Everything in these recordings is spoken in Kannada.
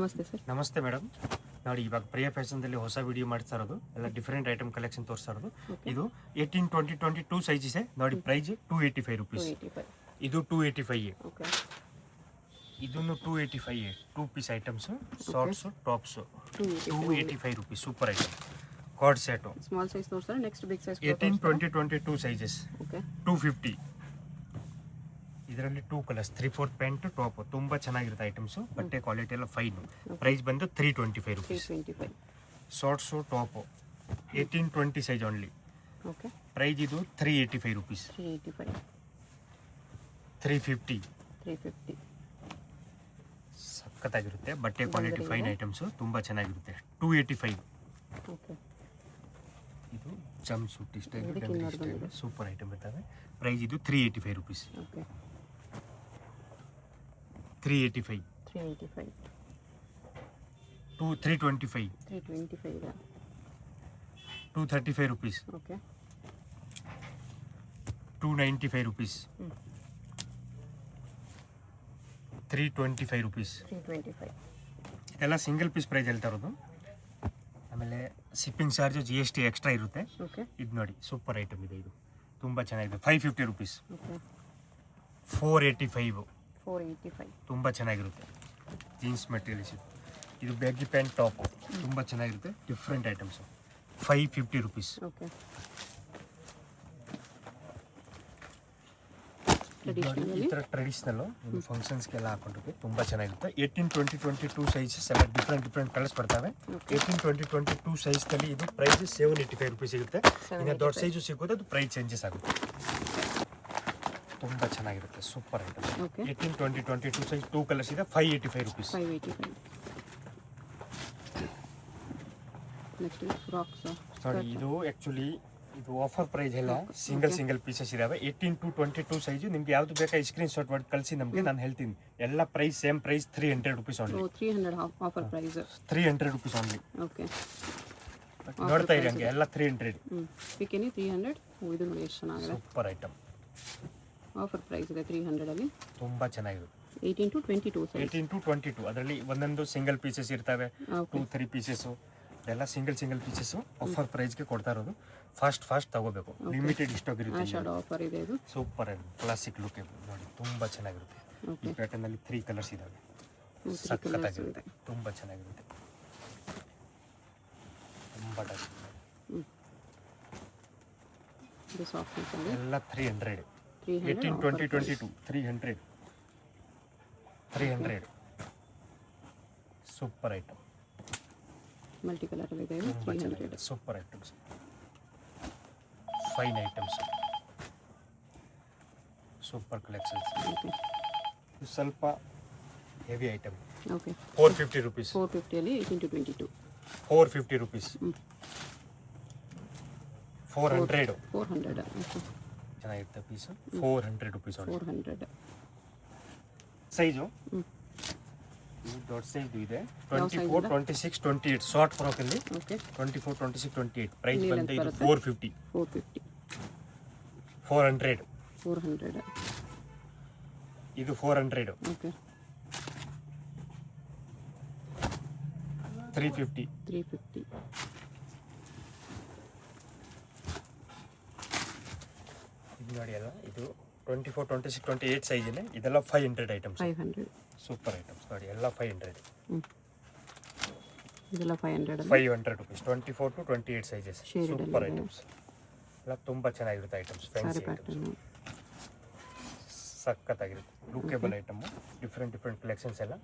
ನಮಸ್ತೆ ಸರ್. ನಮಸ್ತೆ ಮೇಡಮ್. ನೋಡಿ, ಇವಾಗ ಪ್ರಿಯ ಫ್ಯಾಷನ್ದಲ್ಲಿ ಹೊಸ ವಿಡಿಯೋ ಮಾಡ್ತಾ ಇರೋದು, ಎಲ್ಲ ಡಿಫ್ರೆಂಟ್ ಐಟಮ್ ಕಲೆಕ್ಷನ್ ತೋರಿಸ್ತಾ ಇರೋದು. ಇದು 18-20-22 ಸೈಜ್ ಇದೆ ನೋಡಿ. Price 285 rupees. ಇದು 285. ಇದನ್ನು 285. 2 piece items, shorts, tops. 285 rupees. Super item. Cord set. Small size ತೋರಿಸ್ತಾರೆ. Next big size 18-20-22 sizes. 250. ಇದರಲ್ಲಿ 2 ಕಲರ್ಸ್, 3/4 ಪ್ಯಾಂಟ್ ಟಾಪ್. ತುಂಬಾ ಚೆನ್ನಾಗಿರುತ್ತೆ ಐಟಮ್ಸ್. ಬಟ್ಟೆ ಕ್ವಾಲಿಟಿ ಎಲ್ಲ ಫೈನ್. ಪ್ರೈಸ್ ಬಂದು 325 rupees. Shorts top 18-20 size only. Price ಇದು 385 ರುಪೀಸ್. 350. ಸಖತ್ತಾಗಿರುತ್ತೆ. ಬಟ್ಟೆ ಕ್ವಾಲಿಟಿ ಫೈನ್ ಐಟಮ್ಸ್, ತುಂಬಾ ಚೆನ್ನಾಗಿರುತ್ತೆ. 285. ಇದು jump suit style, super item ಇರ್ತವೆ. ಪ್ರೈಸ್ ಇದು 385 ರುಪೀಸ್. 385. 325. 235 rupees. 295 rupees. 325 rupees. ಇದೆಲ್ಲ ಸಿಂಗಲ್ ಪೀಸ್ ಪ್ರೈಸ್ ಹೇಳ್ತಾ ಇರೋದು. ಆಮೇಲೆ ಶಿಪ್ಪಿಂಗ್ ಚಾರ್ಜ್ GST ಎಕ್ಸ್ಟ್ರಾ ಇರುತ್ತೆ. ಇದು ನೋಡಿ, ಸೂಪರ್ ಐಟಮ್ ಇದೆ. ಇದು ತುಂಬ ಚೆನ್ನಾಗಿದೆ. 550 ರುಪೀಸ್. 485. ತುಂಬ ಚೆನ್ನಾಗಿರುತ್ತೆ. ಜೀನ್ಸ್ ಮೆಟೀರಿಯಲ್ಸ್ ಇದು ಬ್ಯಾಗಿ ಪ್ಯಾಂಟ್ ಟಾಪ್, ತುಂಬ ಚೆನ್ನಾಗಿರುತ್ತೆ. Different items. 550 ರುಪೀಸ್. ಈ ಥರ ಟ್ರೆಡಿಷ್ನಲ್ಲು ನಿಮ್ಮ ಫಂಕ್ಷನ್ಸ್ಗೆಲ್ಲ ಹಾಕೊಂಡಿರುತ್ತೆ, ತುಂಬ ಚೆನ್ನಾಗಿರುತ್ತೆ. 18-20-22 ಸೈಜಸ್ ಎಲ್ಲ ಡಿಫ್ರೆಂಟ್ ಕಲರ್ಸ್ ಬರ್ತವೆ. 18-20-22 ಸೈಜ್ನಲ್ಲಿ ಇದು ಪ್ರೈಸ್ 785 ರುಪೀಸ್ ಸಿಗುತ್ತೆ. ಇನ್ನು ದೊಡ್ಡ ಸೈಜು ಸಿಗೋದು, ಅದು ಪ್ರೈಸ್ ಚೇಂಜಸ್ ಆಗುತ್ತೆ. ತುಂಬ ಚೆನ್ನಾಗಿರುತ್ತೆ. Super item. 18-20-22 ಸೈಜ್ 2 ಕಲರ್ಸ್ ಇದೆ. 585 ರುಪೀಸ್. ಸಾರಿ, ಇದು ಆ್ಯಕ್ಚುಲಿ ಇದು ಆಫರ್ ಪ್ರೈಸ್ ಎಲ್ಲ ಸಿಂಗಲ್ ಪೀಸಸ್ ಇದಾವೆ. 18-22 ಸೈಜು. ನಿಮ್ಗೆ ಯಾವ್ದು ಬೇಕಾ ಸ್ಕ್ರೀನ್ ಶಾಟ್ ಮಾಡಿ ಕಳಿಸಿ ನಮಗೆ, ನಾನು ಹೇಳ್ತೀನಿ. ಎಲ್ಲ price same price. 300 rupees only. 300 rupees only. ನೋಡ್ತಾ ಇರಿ ಹಂಗೆ, ಎಲ್ಲ 300. Super item. ಆಫರ್ ಪ್ರೈಸ್ ಇದೆ 300 ಅಲ್ಲಿ. ತುಂಬಾ ಚೆನ್ನಾಗಿರುತ್ತೆ. 18-22 ಅದರಲ್ಲಿ ಒಂದೊಂದು ಸಿಂಗಲ್ ಪೀಸಸ್ ಇರ್ತವೆ. 2-3 ಪೀಸಸ್ಸು ಎಲ್ಲ ಸಿಂಗಲ್ ಪೀಸಸ್ಸು ಆಫರ್ ಪ್ರೈಸ್ಗೆ ಕೊಡ್ತಾ ಇರೋದು. ಫಾಸ್ಟ್ ತಗೋಬೇಕು. ಲಿಮಿಟೆಡ್ ಸ್ಟಾಕ್ ಇರುತ್ತೆ. ಆಫರ್ ಇದೆ ಇದು. ಸೂಪರ್ ಆಗಿದೆ. ಕ್ಲಾಸಿಕ್ ಲುಕ್ ನೋಡಿ, ತುಂಬ ಚೆನ್ನಾಗಿರುತ್ತೆ. ಈ ಪ್ಯಾಟರ್ನಲ್ಲಿ 3 ಕಲರ್ಸ್ ಇದಾವೆ. ಸಖತ್ತಾಗಿರುತ್ತೆ. ತುಂಬ ಚೆನ್ನಾಗಿರುತ್ತೆ. ತುಂಬ ಎಲ್ಲ 300. 18-20-22 300. Super item. ಮಲ್ಟಿ ಕಲರ್ ಇದೆ. 300. Super items, fine items, super collections. ಇದು ಸ್ವಲ್ಪ ಹೆವಿ ಐಟಮ್. 450 ರುಪೀಸ್. 450 ಅಲ್ಲಿ 18-22. 450 ರುಪೀಸ್. 400. ಚೆನ್ನಾಗಿರುತ್ತೆ ಪೀಸು. 400 ರುಪೀಸ್. 400 ಸೈಜು ದೊಡ್ಡ ಸೈಜ್ ಇದೆ. 24-26-28 ಶಾರ್ಟ್ ಫ್ರಾಕ್ ಅಲ್ಲಿ. 24-26-28 ಪ್ರೈಸ್ ಬಂದು ಇದು 450. 400. ಇದು 400. 350. ಇದು ನೋಡಿ, ಎಲ್ಲ ಇದು 24-26-28 ಸೈಜ್ ಇದೆ. ಇದೆಲ್ಲ 500 ಐಟಮ್ಸ್. 500 ಸೂಪರ್ ಐಟಮ್ಸ್ ನೋಡಿ, ಎಲ್ಲ 500. ಇದೆಲ್ಲ 500 ರುಪೀಸ್. 24-28 ಸೈಜಸ್. ಸೂಪರ್ ಐಟಮ್ಸ್ ಎಲ್ಲ ತುಂಬ ಚೆನ್ನಾಗಿರುತ್ತೆ ಐಟಮ್ಸ್. ಫ್ಯಾನ್ಸಿ ಐಟಮ್ಸ್, ಸಖತ್ತಾಗಿರುತ್ತೆ. Lookable item. ಡಿಫ್ರೆಂಟ್ ಕಲೆಕ್ಷನ್ಸ್ ಎಲ್ಲ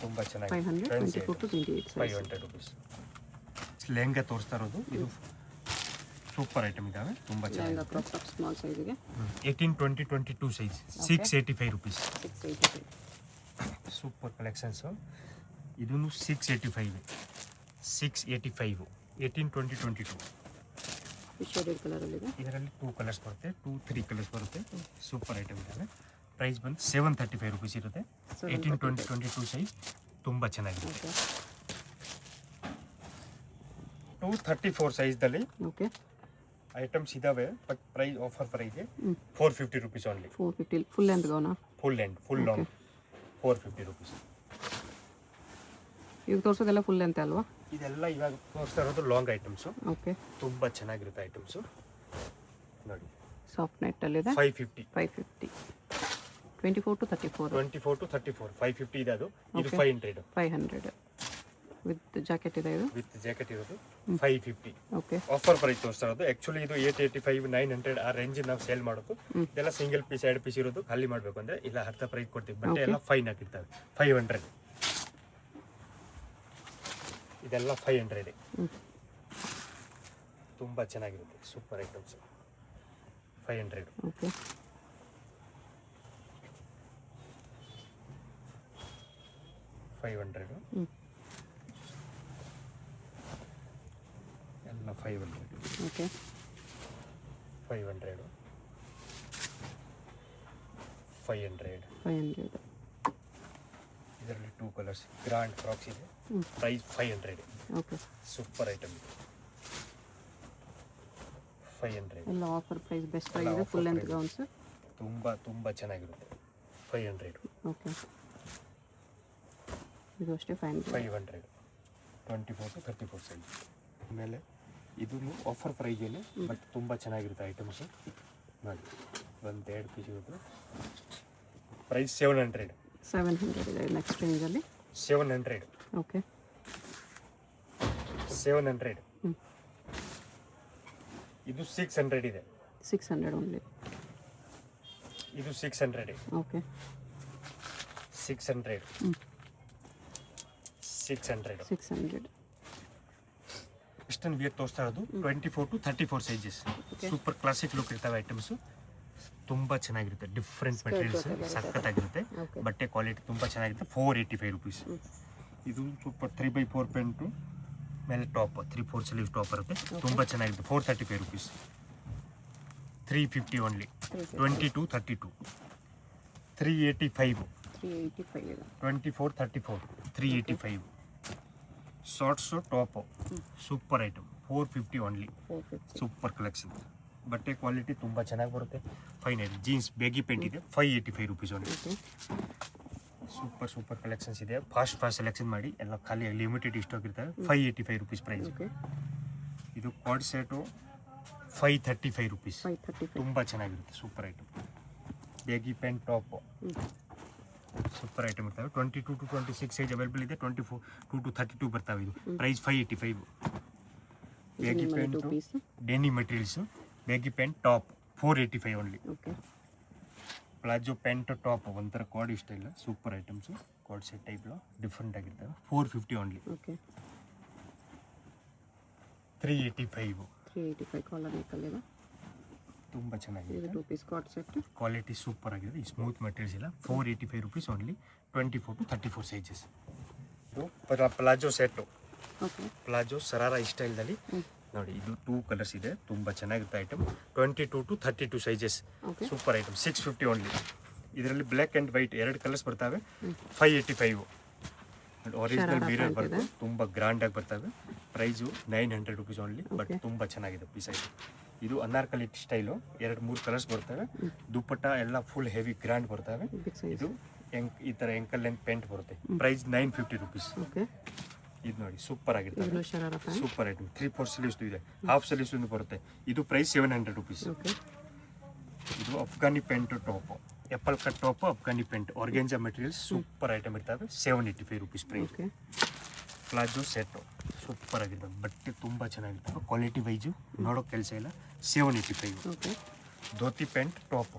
ತುಂಬ ಚೆನ್ನಾಗಿದೆ. 500 ರುಪೀಸ್. ಲೆಹಂಗಾ ತೋರಿಸ್ತಾ ಇರೋದು. ಇದು ಸೂಪರ್ ಐಟಮ್ ಇದಾವೆ, ತುಂಬ ಚೆನ್ನಾಗಿದೆ. 18-20-22 ಸೈಜ್ 685 ರುಪೀಸ್. Super collections. ಇದನ್ನು 685. 18-20-22 ಇದರಲ್ಲಿ 2 ಕಲರ್ಸ್ ಬರುತ್ತೆ. 2-3 ಕಲರ್ಸ್ ಬರುತ್ತೆ. ಸೂಪರ್ ಐಟಮ್ ಇದ್ದಾವೆ. ಪ್ರೈಸ್ ಬಂದು 735 ರುಪೀಸ್ ಇರುತ್ತೆ. 18-20-22 ಸೈಜ್ ತುಂಬ ಚೆನ್ನಾಗಿರುತ್ತೆ. 234 ಸೈಜ್ದಲ್ಲಿ ಐಟಮ್ಸ್ ಇದಾವೆ. But price offer price 450 rupees only. 450 full length ಗೋನಾ? Full long 450 rupees. ಈಗ ತೋರಿಸೋದೆಲ್ಲ ಫುಲ್ ಅಂತ ಅಲ್ವಾ? ಇದೆಲ್ಲ ಇವಾಗ ತೋರಿಸ್ತಾ ಇರೋದು ಲಾಂಗ್ ಐಟಮ್ಸು, ಓಕೆ. ತುಂಬ ಚೆನ್ನಾಗಿರುತ್ತೆ ಐಟಮ್ಸು ನೋಡಿ. ಸಾಫ್ಟ್ ನೆಟ್ಟಲ್ಲಿದೆ 550 550 24 to 34 24 to 34 550 ಇದೆ ಅದು. ಇದು Okay. 500 500 ವಿತ್ ಜಾಕೆಟ್ ಇದೆ ಇದು. ವಿತ್ ಜಾಕೆಟ್ ಇರೋದು 550 ಓಕೆ. ಆಫರ್ ಪ್ರೈಸ್ ತೋರಿಸ್ತಾ ಇರೋದು. ಆ್ಯಕ್ಚುಲಿ ಇದು 885 900 ಆ ರೇಂಜ್ ನಾವು ಸೇಲ್ ಮಾಡೋದು. ಇದೆಲ್ಲ ಸಿಂಗಲ್ ಪೀಸ್ 2 ಪೀಸ್ ಇರೋದು ಖಾಲಿ ಮಾಡಬೇಕು ಅಂದರೆ ಇಲ್ಲ ಅರ್ಧ ಪ್ರೈಸ್ ಕೊಡ್ತೀವಿ. ಬಟ್ಟೆ ಎಲ್ಲ ಫೈನ್ ಹಾಕಿರ್ತಾರೆ 500. ಇದೆಲ್ಲ 500 ತುಂಬ ಚೆನ್ನಾಗಿರುತ್ತೆ, ಸೂಪರ್ ಐಟಮ್ಸ್ 500. ಓಕೆ. ಎಲ್ಲ 500. ಓಕೆ. 500 ಇದರಲ್ಲಿ 2 ಕಲರ್ಸ್ ಗ್ರ್ಯಾಂಡ್ ಫ್ರಾಕ್ಸ್ ಇದೆ. ಪ್ರೈಸ್ 500. ಓಕೆ. ಸೂಪರ್ ಐಟಮ್ ಇದು 500. ಎಲ್ಲ ಆಫರ್ ಪ್ರೈಸ್ ಬೆಸ್ಟ್ ಎಲ್ಲ ಆಗಿದೆ. offer full length price. Gowns. ತುಂಬ ಚೆನ್ನಾಗಿರುತ್ತೆ 500. ಓಕೆ. ಇದು ಅಷ್ಟೇ 500 24 to 34 ಸೈಜ್. ಆಮೇಲೆ ಇದನ್ನು ಆಫರ್ ಪ್ರೈಸಲ್ಲಿ ಬಟ್ ತುಂಬ ಚೆನ್ನಾಗಿರುತ್ತೆ ಐಟಮ್ಸು ನೋಡಿ. 1-2 ಪೀಸ್ ಇರೋದು ಪ್ರೈಸ್ 700 ಇದೆ ನೆಕ್ಸ್ಟ್ ರೇಂಜಲ್ಲಿ. 700 ಓಕೆ. 700 ಇದು 600 ಇದೆ. 600 ಓನ್ಲಿ. ಇದು 600 ಓಕೆ. 600 ವೆಸ್ಟರ್ನ್ ವಿಯರ್ ತೋರಿಸ್ತಾ ಇರೋದು 24 to 34 sizes. Super classic look ಇರ್ತವೆ ಐಟಮ್ಸು, ತುಂಬ ಚೆನ್ನಾಗಿರುತ್ತೆ. ಡಿಫ್ರೆಂಟ್ ಮೆಟೀರಿಯಲ್ಸ್ ಸಖತ್ತಾಗಿರುತ್ತೆ. Okay. ಬಟ್ಟೆ ಕ್ವಾಲಿಟಿ ತುಂಬ ಚೆನ್ನಾಗಿರುತ್ತೆ. 485 ರುಪೀಸ್. ಇದು ಸೂಪರ್ 3x4 ಪೆಂಟು ಮೇಲೆ ಟಾಪ್ 3/4 ಸ್ಲೀವ್ ಟಾಪ್ ಬರುತ್ತೆ. ತುಂಬ ಚೆನ್ನಾಗಿರುತ್ತೆ. 435 ರುಪೀಸ್. 350 ಓನ್ಲಿ. 20 to 32 385 ಇದೆ. 24 34 385. Shorts top super item 450 only. 450. Super collection. ಬಟ್ಟೆ ಕ್ವಾಲಿಟಿ ತುಂಬ ಚೆನ್ನಾಗಿ ಬರುತ್ತೆ. Fine item. Jeans baggy pant ಇದೆ 585 rupees only. Okay. Super collections ಇದೆ. ಫಾಸ್ಟ್ ಸೆಲೆಕ್ಷನ್ ಮಾಡಿ ಎಲ್ಲ ಖಾಲಿ ಲಿಮಿಟೆಡ್ ಸ್ಟಾಕ್ ಇರ್ತವೆ. 585 ರುಪೀಸ್ ಪ್ರೈಸ್. ಓಕೆ. ಇದು ಕ್ವಾಡ್ ಸೆಟು 535 ರುಪೀಸ್. 535. ತುಂಬ ಚೆನ್ನಾಗಿರುತ್ತೆ. Super item. Baggy pant top super item ಇರ್ತವೆ. 22 to 26 ಸೈಜ್ ಅವೈಲೇಬಲ್ ಇದೆ. 24 to 32 ಬರ್ತವೆ. ಇದು ಪ್ರೈಸ್ 585. Baggy pant piece. ಡೆನಿ materials baggy pant top 485 only. Okay. Palazzo pant top ಒಂಥರ ಕಾರ್ಡ್ ಇಷ್ಟ ಇಲ್ಲ. ಸೂಪರ್ ಐಟಮ್ಸು ಕಾರ್ಡ್ ಸೆಟ್ ಟೈಪ್ಲು ಡಿಫ್ರೆಂಟ್ ಆಗಿರ್ತವೆ. 450 ಓನ್ಲಿ. ಓಕೆ. 385 ಕಾಲರ್ ನೆಕ್ಕಲ್ಲಿದೆ. ತುಂಬ ಚೆನ್ನಾಗಿದೆ. ಇದು 2 piece cot set. Quality super ಆಗಿದೆ. ಈ ಸ್ಮೂತ್ ಮೆಟೀರಿಯಲ್ಸ್ ಇಲ್ಲ. 485 ರುಪೀಸ್ ಓನ್ಲಿ. 24 to 34 sizes. ಇದು palazzo set. Okay. Palazzo sharara ಸ್ಟೈಲ್ದಲ್ಲಿ ನೋಡಿ. ಇದು 2 ಕಲರ್ಸ್ ಇದೆ. ತುಂಬ ಚೆನ್ನಾಗಿರುತ್ತೆ item. 22 to 32 sizes. Okay. Super item. 650 only. ಇದರಲ್ಲಿ ಬ್ಲ್ಯಾಕ್ ಆ್ಯಂಡ್ ವೈಟ್ 2 ಕಲರ್ಸ್ ಬರ್ತವೆ. 585. ಒರಿಜಿನಲ್ ಮಿರರ್ ಬರ್ತದೆ. ತುಂಬ ಗ್ರ್ಯಾಂಡಾಗಿ ಬರ್ತವೆ. Price 900 rupees only. ಬಟ್ ತುಂಬ ಚೆನ್ನಾಗಿದೆ ಪೀಸ್ ಐಟಮ್. ಇದು ಅನಾರ್ಕಲಿ ಸ್ಟೈಲು 2-3 ಕಲರ್ಸ್ ಬರ್ತವೆ. ದುಪ್ಪಟ್ಟ ಎಲ್ಲ ಫುಲ್ ಹೆವಿ ಗ್ರ್ಯಾಂಡ್ ಬರ್ತವೆ. ಇದು ಈ ಥರ ಎಂಕಲ್ ಲೆಂತ್ ಪೆಂಟ್ ಬರುತ್ತೆ. Price 950 rupees. ಓಕೆ. ಇದು ನೋಡಿ ಸೂಪರ್ ಆಗಿರ್ತದೆ. ಇದು sharara pant. Super item. 3/4 sleeves ಇದೆ. ಹಾಫ್ ಸ್ಲೀವ್ಸ್ ಬರುತ್ತೆ. ಇದು ಪ್ರೈಸ್ 700 ರುಪೀಸ್. ಓಕೆ. ಇದು Afghani pant top apple cut top Afghani pant organza materials super item ಇರ್ತವೆ. 785 rupees price. Okay. Palazzo set super ಆಗಿರ್ತವೆ. ಬಟ್ಟೆ ತುಂಬ ಚೆನ್ನಾಗಿರ್ತವೆ. ಕ್ವಾಲಿಟಿ ವೈಸು ನೋಡೋ ಕೆಲಸ ಇಲ್ಲ. 785. Okay. Dhoti pant top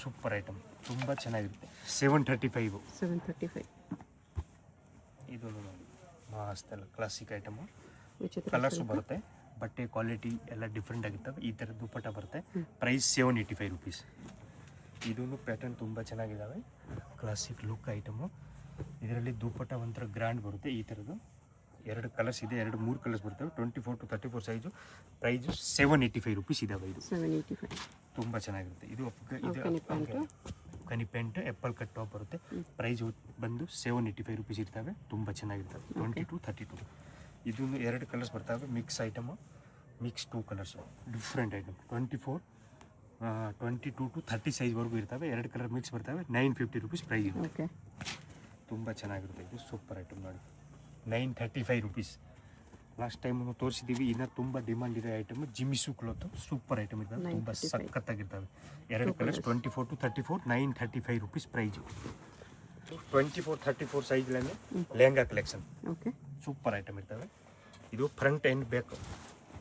super item. ತುಂಬ ಚೆನ್ನಾಗಿರುತ್ತೆ. 735. 735. ಇದು ನೋಡಿ ಮಸ್ತಲ್ಲ ಕ್ಲಾಸಿಕ್ ಐಟಮು. ವಿಚಿತ್ರ ಕಲರ್ಸು ಬರುತ್ತೆ. ಬಟ್ಟೆ ಕ್ವಾಲಿಟಿ ಎಲ್ಲ ಡಿಫ್ರೆಂಟ್ ಆಗಿರ್ತವೆ. ಈ ಥರ ದುಪ್ಪಟ್ಟ ಬರುತ್ತೆ. Price 785 rupees. ಇದೂ ಪ್ಯಾಟರ್ನ್ ತುಂಬ ಚೆನ್ನಾಗಿದ್ದಾವೆ. Classic look item. ಇದರಲ್ಲಿ ದುಪ್ಪಟ್ಟ ಒಂಥರ ಗ್ರ್ಯಾಂಡ್ ಬರುತ್ತೆ. ಈ ಥರದ್ದು 2 ಕಲರ್ಸ್ ಇದೆ. 2-3 ಕಲರ್ಸ್ ಬರ್ತವೆ. 24 to 34 ಸೈಜು. ಪ್ರೈಸು 785 ರುಪೀಸ್ ಇದಾವೆ. ಇದು 785. ತುಂಬ ಚೆನ್ನಾಗಿರುತ್ತೆ. ಇದು ಕನಿ ಪ್ಯಾಂಟ್ ಎಪ್ಪಲ್ ಕಟ್ ಟಾಪ್ ಬರುತ್ತೆ. ಪ್ರೈಸ್ ಬಂದು 785 ರುಪೀಸ್ ಇರ್ತವೆ. ತುಂಬ ಚೆನ್ನಾಗಿರ್ತವೆ. 20 to 32. ಇದನ್ನು 2 ಕಲರ್ಸ್ ಬರ್ತವೆ. Mix item. Mix 2 colours different item. 22 to 30 ಸೈಜ್ವರೆಗೂ ಇರ್ತವೆ. 2 ಕಲರ್ ಮಿಕ್ಸ್ ಬರ್ತವೆ. 950 ರುಪೀಸ್ ಪ್ರೈಸ್ ಇದೆ. ಓಕೆ. ತುಂಬ ಚೆನ್ನಾಗಿರುತ್ತೆ. ಇದು ಸೂಪರ್ ಐಟಮ್ ನೋಡಿ. 935 ರುಪೀಸ್. Last time ತೋರಿಸಿದ್ದೀವಿ. ಇನ್ನು ತುಂಬ ಡಿಮಾಂಡ್ ಇದೆ ಐಟಮ್. ಜಿಮಿಸು ಕ್ಲೋತ್ ಸೂಪರ್ ಐಟಮ್ ಇದ್ದಾವೆ, ತುಂಬ ಸಖತ್ತಾಗಿರ್ತವೆ. ಎರಡು ಕಲರ್ಸ್ 24 to 34, 935 ರುಪೀಸ್ ಪ್ರೈಜು. 24-34 ಸೈಜ್ಲೇ lehenga collection. Okay, super item ಇರ್ತವೆ. ಇದು ಫ್ರಂಟ್ ಆ್ಯಂಡ್ ಬ್ಯಾಕ್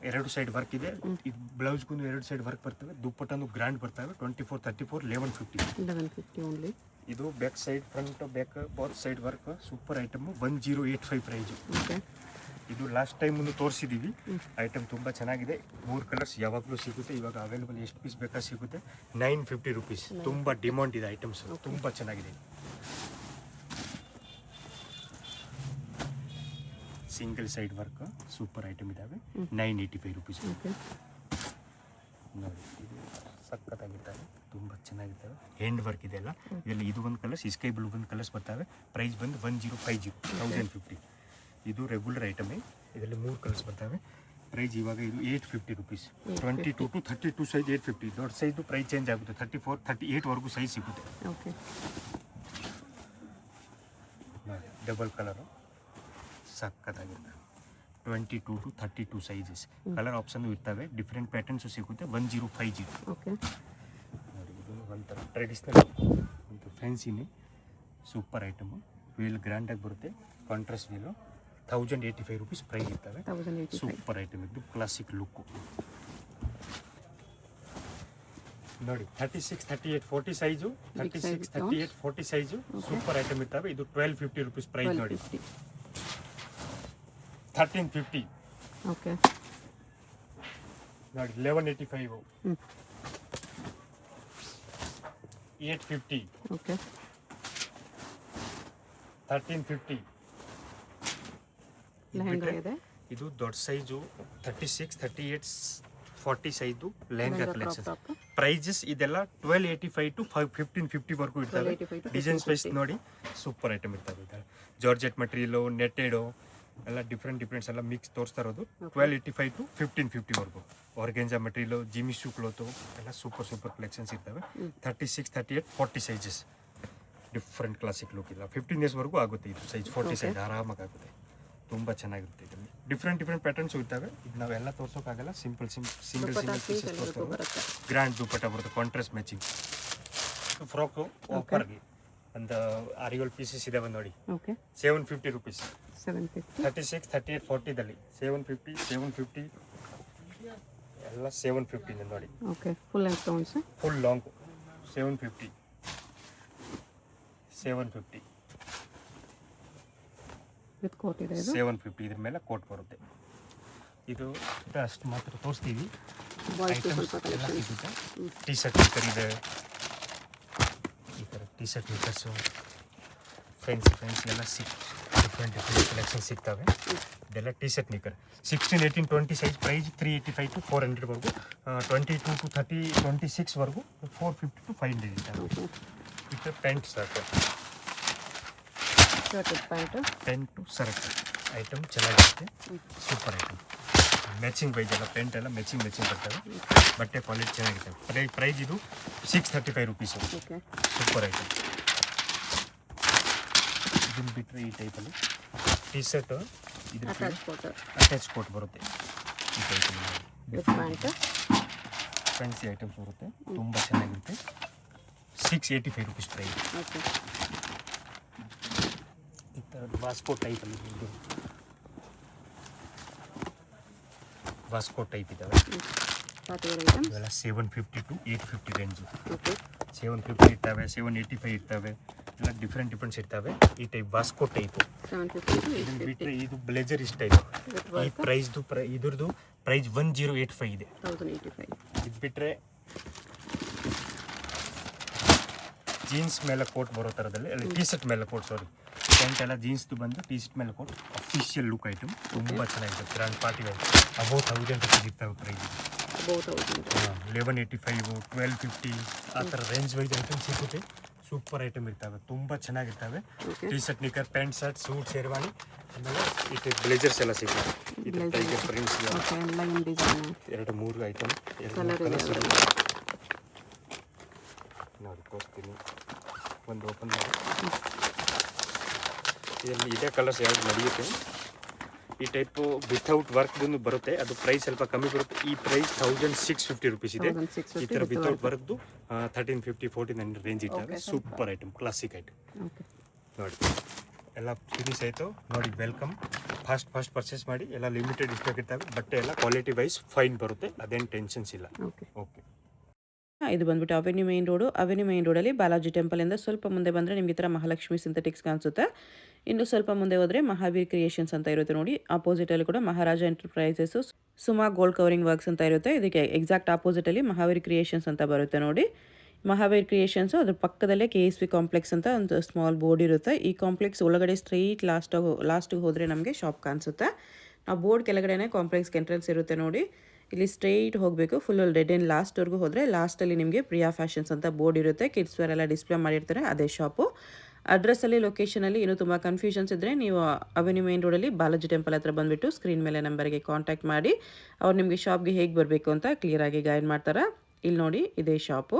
ಎರಡು ಸೈಡ್ ವರ್ಕ್ ಇದೆ. ಇದು ಬ್ಲೌಸ್ಗೂ ಎರಡು ಸೈಡ್ ವರ್ಕ್ ಬರ್ತವೆ. ದುಪ್ಪಟ್ಟನು ಗ್ರ್ಯಾಂಡ್ ಬರ್ತವೆ. 24-34, 1150 ಓನ್ಲಿ. ಇದು back side front back both side work super item. 1085 price. Okay, ಇದು ಲಾಸ್ಟ್ ಟೈಮ್ ತೋರಿಸಿದ್ದೀವಿ. ಐಟಮ್ ತುಂಬ ಚೆನ್ನಾಗಿದೆ. 3 ಕಲರ್ಸ್ ಯಾವಾಗಲೂ ಸಿಗುತ್ತೆ. ಇವಾಗ ಅವೈಲೇಬಲ್ ಎಷ್ಟು ಪೀಸ್ ಬೇಕಾದ್ರೆ ಸಿಗುತ್ತೆ. 950 ರುಪೀಸ್. ತುಂಬ ಡಿಮಾಂಡ್ ಇದೆ ಐಟಮ್ಸ್, ತುಂಬ ಚೆನ್ನಾಗಿದೆ. Single side work super item ಇದ್ದಾವೆ. 985 ರುಪೀಸ್. ನೋಡಿ, ಇದು ಸಖತ್ತಾಗಿರ್ತವೆ, ತುಂಬ ಚೆನ್ನಾಗಿರ್ತವೆ. ಹ್ಯಾಂಡ್ ವರ್ಕ್ ಇದೆಲ್ಲ. ಇದರಲ್ಲಿ ಇದು ಒಂದು ಕಲರ್ಸ್, ಸ್ಕೈ ಬ್ಲೂ ಒಂದು ಕಲರ್ಸ್ ಬರ್ತವೆ. ಪ್ರೈಸ್ ಬಂದು 1050. ಇದು ರೆಗ್ಯುಲರ್ ಐಟಮೇ. ಇದರಲ್ಲಿ 3 ಕಲರ್ಸ್ ಬರ್ತವೆ. ಪ್ರೈಸ್ ಇವಾಗ ಇದು 850 ರುಪೀಸ್. 22 to 32 size 850. ದೊಡ್ಡ ಸೈಜು ಪ್ರೈಸ್ ಚೇಂಜ್ ಆಗುತ್ತೆ. 34, 38ವರೆಗೂ ಸೈಜ್ ಸಿಗುತ್ತೆ. ಓಕೆ, ಡಬಲ್ ಕಲರು ಸಖತ್ತಾಗಿರ್ತವೆ. 22 to 32 ಸೈಜಸ್. ಕಲರ್ ಆಪ್ಷನ್ ಇರ್ತವೆ. ಡಿಫ್ರೆಂಟ್ ಪ್ಯಾಟರ್ನ್ಸು ಸಿಗುತ್ತೆ. 1050. ಓಕೆ, ನೋಡಿ, ಇದು ಒಂಥರ ಟ್ರೆಡಿಷ್ನಲ್ ಒಂದು ಫ್ಯಾನ್ಸಿನೇ ಸೂಪರ್ ಐಟಮು. ವೀಲ್ ಗ್ರ್ಯಾಂಡಾಗಿ ಬರುತ್ತೆ. ಕಾಂಟ್ರಾಸ್ಟ್ ವೀಲು 1085 ರುಪೀಸ್ ಪ್ರೈಸ್ ಇರ್ತವೆ. ಸೂಪರ್ ಐಟಮ್ ಇದ್ದು ಕ್ಲಾಸಿಕ್ ಲುಕ್ಕು. ನೋಡಿ, 36, 38, 40 ಸೈಜು. 36, 38, 40 ಸೈಜು ಸೂಪರ್ ಐಟಮ್ ಇರ್ತವೆ. ಇದು 1250 ರುಪೀಸ್ ಪ್ರೈಸ್. ನೋಡಿ, 1350. ಓಕೆ, ನೋಡಿ, 1185, 850, ಓಕೆ, 1350. ಲೆಹಂಗಾ ಇದೆ. ಇದು ದೊಡ್ಡ size 36, 38, 40 size lehenga collection. Prices ಇದೆಲ್ಲ 1285 to 1550 ವರೆಗೂ ಇರ್ತವೆ. ಡಿಸೈನ್ಸ್ ವೈಸ್ ನೋಡಿ ಸೂಪರ್ ಐಟಮ್ ಇರ್ತವೆ. ಜಾರ್ಜೆಟ್ ಮಟೀರಿಯಲು, ನೆಟ್ಟೆಡು ಎಲ್ಲ ಡಿಫ್ರೆಂಟ್ಸ್ ಎಲ್ಲ ಮಿಕ್ಸ್ ತೋರಿಸ್ತಾ ಇರೋದು. 1285 to 1550 ವರೆಗೂ. ಆರ್ಗೆಂಜಾ ಮಟೀರಿಯಲು, ಜಿಮಿಸು ಕ್ಲೋತು ಎಲ್ಲ ಸೂಪರ್ ಕಲೆಕ್ಷನ್ಸ್ ಇರ್ತವೆ. 36, 38, 40 ಸೈಜಸ್ ಡಿಫ್ರೆಂಟ್ ಕ್ಲಾಸಿಕ್ ಲುಕ್ ಇಲ್ಲ. 15 ಇಯರ್ಸ್ ವರೆಗೂ ಆಗುತ್ತೆ. ಇದು ಸೈಜ್ 40 ಸೈಜ್ ಆರಾಮಾಗಿ ಆಗುತ್ತೆ. ತುಂಬ ಚೆನ್ನಾಗಿರುತ್ತೆ. ಇದರಲ್ಲಿ ಡಿಫ್ರೆಂಟ್ ಪ್ಯಾಟರ್ನ್ಸು ಇರ್ತವೆ. ಇದು ನಾವೆಲ್ಲ ತೋರ್ಸೋಕ್ಕಾಗಲ್ಲ. ಸಿಂಗಲ್ ಪೀಸಸ್ ತೋರಿಸ್ತೇವೆ. ಗ್ರ್ಯಾಂಡ್ ದುಪ್ಪಟ್ಟ ಬರುತ್ತೆ, ಕಾಂಟ್ರಾಸ್ಟ್ ಮ್ಯಾಚಿಂಗ್. ಫ್ರಾಕು ಆಫರ್ಗೆ ಒಂದು 6-7 ಪೀಸಸ್ ಇದಾವೆ ನೋಡಿ. 750 ರುಪೀಸ್. 36, 38, 40ದಲ್ಲಿ 750 ಎಲ್ಲ 750 ನೋಡಿ. Full long 750. 750 ಇದ್ರ ಮೇಲೆ ಕೋಟ್ ಬರುತ್ತೆ. ಇದು ಅಷ್ಟು ಮಾತ್ರ ತೋರಿಸ್ತೀವಿ. ಐಟಮ್ಸ್ ಎಲ್ಲ ಸಿಗುತ್ತೆ. ಟೀ ಶರ್ಟ್ ನಿಕ್ಕರ್ ಇದೆ. ಈ ಥರ ಟೀ ಶರ್ಟ್ ನಿಕ್ಕರ್ಸು ಫ್ರೆಂಡ್ಸ್ ಎಲ್ಲ ಡಿಫ್ರೆಂಟ್ ಕಲೆಕ್ಷನ್ ಸಿಗ್ತವೆ. ಇದೆಲ್ಲ T shirt knicker 16, 18, 20 size. Price 385 to 400ವರೆಗೂ. 22 to 30, 26 ವರೆಗೂ 450 to 500 ಇರ್ತವೆ. ಇದು ಪ್ಯಾಂಟ್ ಶರ್ಟ್ ಶರ್ಟ್ ಐಟಮ್ ಚೆನ್ನಾಗಿರುತ್ತೆ. Super item. ಮ್ಯಾಚಿಂಗ್ ವೈಸ್ ಎಲ್ಲ ಪೆಂಟ್ ಎಲ್ಲ ಮ್ಯಾಚಿಂಗ್ ಬರ್ತವೆ. ಬಟ್ಟೆ ಕ್ವಾಲಿಟಿ ಚೆನ್ನಾಗಿರ್ತವೆ. ಪ್ರೈಸ್ ಇದು 635 ರುಪೀಸು. Super item. ಇದನ್ನು ಬಿಟ್ಟರೆ ಈ ಟೈಪಲ್ಲಿ ಟೀ ಶರ್ಟ್ ಇದ್ರ ಅಟ್ಯಾಚ್ ಕೋಟ್ ಬರುತ್ತೆ. ಈ ಟೈಪಲ್ಲಿ ಫ್ಯಾನ್ಸಿ ಐಟಮ್ಸ್ ಬರುತ್ತೆ. ತುಂಬ ಚೆನ್ನಾಗಿರುತ್ತೆ. 685 ರುಪೀಸ್ ಪ್ರೈಸ್. ಈ ಥರದ್ದು ವಾಸ್ಕೋ ಟೈಪಲ್ಲಿ ವಾಸ್ಕೋ ಟೈಪ್ ಇದ್ದಾವೆ. ಇವೆಲ್ಲ 750 to 850 ರೇಂಜು. 750 ಇರ್ತವೆ, 785 ಇರ್ತವೆ. ಎಲ್ಲ ಡಿಫ್ರೆಂಟ್ ಇರ್ತವೆ. ಈ ಟೈಪ್ ವಾಸ್ಕೋ ಟೈಪು. ಇದನ್ನು ಬಿಟ್ಟರೆ ಇದು ಬ್ಲೇಜರ್ ಸ್ಟೈಲು. ಈ ಇದ್ರದ್ದು ಪ್ರೈಸ್ 1085 ಇದೆ. ಇದು ಬಿಟ್ಟರೆ ಜೀನ್ಸ್ ಮೇಲೆ ಕೋಟ್ ಬರೋ ಥರದಲ್ಲಿ ಅಲ್ಲಿ ಟೀ ಶರ್ಟ್ ಮೇಲೆ ಕೋಟ್ ಪ್ಯಾಂಟ್ ಎಲ್ಲ ಜೀನ್ಸ್ದು ಬಂದು ಟೀ ಶರ್ಟ್ ಮೇಲೆ ಕೋಟ್ ಅಫಿಷಿಯಲ್ ಲುಕ್ ಐಟಮ್. ತುಂಬ ಚೆನ್ನಾಗಿದೆ. Grand party wear about 1000 rupees ಇರ್ತವೆ ಪ್ರೈಸ್. 1185, 1250 ಆ ಥರ ರೇಂಜ್ ವೈಸ್ ಐಟಮ್ ಸಿಗುತ್ತೆ. ಸೂಪರ್ ಐಟಮ್ ಇರ್ತವೆ. ತುಂಬ ಚೆನ್ನಾಗಿರ್ತವೆ. T shirt knicker, pant shirt, suit, sherwani, ಆಮೇಲೆ ಈ ಟೈಪ್ ಬ್ಲೇಜರ್ಸ್ ಎಲ್ಲ ಸಿಗುತ್ತೆ. ಇದು ಟೈಗರ್ ಪ್ರಿಂಟ್ಸ್ 2-3 ಐಟಮ್ ನೋಡಿ ತೋರಿಸ್ತೀನಿ. ಒಂದು ಓಪನ್ ಮಾಡಿ ಇದರಲ್ಲಿ ಇದೇ ಕಲರ್ಸ್ ಯಾವ್ದು ನಡೆಯುತ್ತೆ. ಈ ಟೈಪು ವಿತೌಟ್ ವರ್ಕ್ದು ಬರುತ್ತೆ, ಅದು ಪ್ರೈಸ್ ಸ್ವಲ್ಪ ಕಮ್ಮಿ ಬರುತ್ತೆ. ಈ ಪ್ರೈಸ್ 1650 ರುಪೀಸ್ ಇದೆ. ಈ ಥರ ವಿತೌಟ್ ವರ್ಕ್ದು 1350 1400 ರೇಂಜ್ ಇಟ್ಟಾಗ ಸೂಪರ್ ಐಟಮ್, ಕ್ಲಾಸಿಕ್ ಐಟಮ್ ನೋಡಿ. ಎಲ್ಲ ಫಿನಿಶ್ ಆಯಿತು ನೋಡಿ. ವೆಲ್ಕಮ್. ಫಾಸ್ಟ್ ಪರ್ಚೇಸ್ ಮಾಡಿ, ಎಲ್ಲ ಲಿಮಿಟೆಡ್ ಸ್ಟಾಕ್ ಇರ್ತಾವೆ. ಬಟ್ಟೆ ಎಲ್ಲ ಕ್ವಾಲಿಟಿ ವೈಸ್ ಫೈನ್ ಬರುತ್ತೆ, ಅದೇನು ಟೆನ್ಷನ್ಸ್ ಇಲ್ಲ. ಓಕೆ. ಇದು ಬಂದ್ಬಿಟ್ಟು ಅವೆನ್ಯೂ ಮೇನ್ ರೋಡಲ್ಲಿ ಬಾಲಾಜಿ ಟೆಂಪಲಿಂದ ಸ್ವಲ್ಪ ಮುಂದೆ ಬಂದರೆ ನಿಮಗೆ ಈ ಥರ ಮಹಾಲಕ್ಷ್ಮಿ ಸಿಂಥೆಟಿಕ್ಸ್ ಕಾಣಿಸುತ್ತೆ. ಇನ್ನು ಸ್ವಲ್ಪ ಮುಂದೆ ಹೋದರೆ ಮಹಾವೀರ್ ಕ್ರಿಯೇಷನ್ಸ್ ಅಂತ ಇರುತ್ತೆ ನೋಡಿ. ಆಪೋಸಿಟಲ್ಲಿ ಕೂಡ Maharaja enterprises, Suma gold covering works ಅಂತ ಇರುತ್ತೆ. ಇದಕ್ಕೆ ಎಕ್ಸಾಕ್ಟ್ ಆಪೋಸಿಟಲ್ಲಿ ಮಹಾವೀರ್ ಕ್ರಿಯೇಷನ್ಸ್ ಅಂತ ಬರುತ್ತೆ ನೋಡಿ. ಮಹಾವೀರ್ ಕ್ರಿಯೇಷನ್ಸು ಅದ್ರ ಪಕ್ಕದಲ್ಲೇ KSV ಕಾಂಪ್ಲೆಕ್ಸ್ ಅಂತ ಒಂದು ಸ್ಮಾಲ್ ಬೋರ್ಡ್ ಇರುತ್ತೆ. ಈ ಕಾಂಪ್ಲೆಕ್ಸ್ ಒಳಗಡೆ ಸ್ಟ್ರೈಟ್ ಲಾಸ್ಟಿಗೆ ಹೋದರೆ ನಮಗೆ ಶಾಪ್ ಕಾಣಿಸುತ್ತೆ. ಆ ಬೋರ್ಡ್ ಕೆಳಗಡೆನೇ ಕಾಂಪ್ಲೆಕ್ಸ್ಗೆ ಎಂಟ್ರೆನ್ಸ್ ಇರುತ್ತೆ ನೋಡಿ. ಇಲ್ಲಿ ಸ್ಟ್ರೈಟ್ ಹೋಗಬೇಕು, ಫುಲ್ ಡೆಡ್ ಎಂಡ್ ಲಾಸ್ಟ್ವರೆಗೂ ಹೋದರೆ ಲಾಸ್ಟಲ್ಲಿ ನಿಮಗೆ ಪ್ರಿಯಾ ಫ್ಯಾಷನ್ಸ್ ಅಂತ ಬೋರ್ಡ್ ಇರುತ್ತೆ. ಕಿಡ್ಸ್ ವೇರ್ ಎಲ್ಲ ಡಿಸ್ಪ್ಲೇ ಮಾಡಿರ್ತಾರೆ, ಅದೇ ಶಾಪು. ಅಡ್ರೆಸ್ಸಲ್ಲಿ, ಲೊಕೇಶನಲ್ಲಿ ಇನ್ನೂ ತುಂಬ ಕನ್ಫ್ಯೂಷನ್ಸ್ ಇದ್ದರೆ ನೀವು ಅವೆನ್ಯೂ ಮೇನ್ ರೋಡಲ್ಲಿ ಬಾಲಾಜಿ ಟೆಂಪಲ್ ಹತ್ರ ಬಂದುಬಿಟ್ಟು ಸ್ಕ್ರೀನ್ ಮೇಲೆ ನಂಬರ್ಗೆ ಕಾಂಟ್ಯಾಕ್ಟ್ ಮಾಡಿ ಅವ್ರು ನಿಮಗೆ ಶಾಪ್ಗೆ ಹೇಗೆ ಬರಬೇಕು ಅಂತ ಕ್ಲಿಯರಾಗಿ ಗೈಡ್ ಮಾಡ್ತಾರೆ. ಇಲ್ಲಿ ನೋಡಿ, ಇದೇ ಶಾಪು.